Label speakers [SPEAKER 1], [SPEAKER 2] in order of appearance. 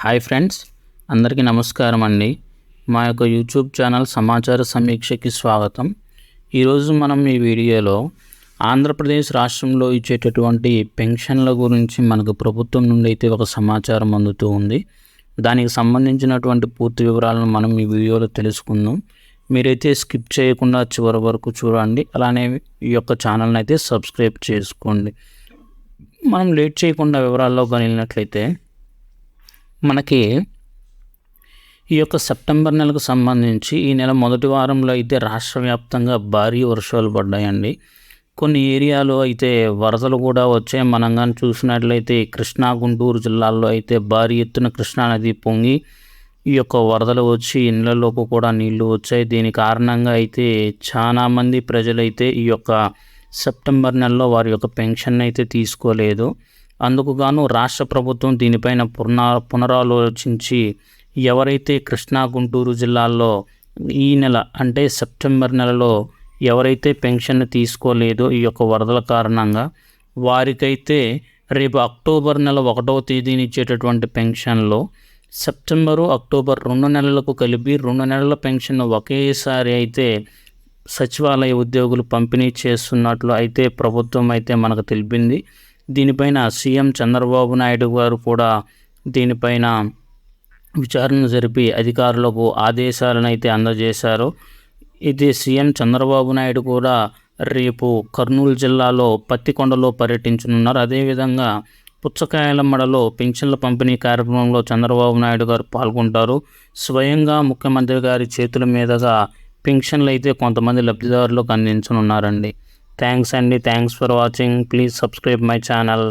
[SPEAKER 1] Hi friends, అందరికీ నమస్కారం అండి. మా యొక్క యూట్యూబ్ ఛానల్ సమాచార సమీక్షకి స్వాగతం. ఈరోజు మనం ఈ వీడియోలో ఆంధ్రప్రదేశ్ రాష్ట్రంలో ఇచ్చేటటువంటి పెన్షన్ల గురించి మనకు ప్రభుత్వం నుండి అయితే ఒక సమాచారం అందుతూ ఉంది. దానికి సంబంధించినటువంటి పూర్తి వివరాలను మనం ఈ వీడియోలో తెలుసుకుందాం. మీరైతే స్కిప్ చేయకుండా చివరి వరకు చూడండి. అలానే ఈ యొక్క ఛానల్ని అయితే సబ్స్క్రైబ్ చేసుకోండి. మనం లేట్ చేయకుండా వివరాల్లో వెళ్ళినట్లయితే మనకి ఈ యొక్క సెప్టెంబర్ నెలకు సంబంధించి ఈ నెల మొదటి వారంలో అయితే రాష్ట్ర వ్యాప్తంగా భారీ వర్షాలు పడ్డాయండి. కొన్ని ఏరియాలో అయితే వరదలు కూడా వచ్చాయి. మనం కానీ చూసినట్లయితే కృష్ణా, గుంటూరు జిల్లాల్లో అయితే భారీ ఎత్తున కృష్ణానది పొంగి ఈ యొక్క వరదలు వచ్చి ఇళ్లలోకి కూడా నీళ్లు వచ్చాయి. దీని కారణంగా అయితే చాలామంది ప్రజలైతే ఈ యొక్క సెప్టెంబర్ నెలలో వారి యొక్క పెన్షన్ అయితే తీసుకోలేదు. అందుకు గాను రాష్ట్ర ప్రభుత్వం దీనిపైన పునరాలోచించి ఎవరైతే కృష్ణా, గుంటూరు జిల్లాల్లో ఈ నెల అంటే సెప్టెంబర్ నెలలో ఎవరైతే పెన్షన్ తీసుకోలేదో ఈ యొక్క వరదల కారణంగా వారికైతే రేపు అక్టోబర్ నెల 1వ తేదీని ఇచ్చేటటువంటి పెన్షన్లో సెప్టెంబరు, అక్టోబర్ 2 నెలలకు కలిపి 2 నెలల పెన్షన్ ఒకేసారి అయితే సచివాలయ ఉద్యోగులు పంపిణీ చేస్తున్నట్లు అయితే ప్రభుత్వం అయితే మనకు తెలిపింది. దీనిపైన సీఎం చంద్రబాబు నాయుడు గారు కూడా దీనిపైన విచారణ జరిపి అధికారులకు ఆదేశాలను అయితే అందజేశారు. ఇది సీఎం చంద్రబాబు నాయుడు కూడా రేపు కర్నూలు జిల్లాలో పత్తికొండలో పర్యటించనున్నారు. అదేవిధంగా పుచ్చకాయలమ్మడలో పెన్షన్ల పంపిణీ కార్యక్రమంలో చంద్రబాబు నాయుడు గారు పాల్గొంటారు. స్వయంగా ముఖ్యమంత్రి గారి చేతుల మీదుగా పెన్షన్లు అయితే కొంతమంది లబ్ధిదారులకు అందించనున్నారండి. Thanks for watching. Please subscribe my channel.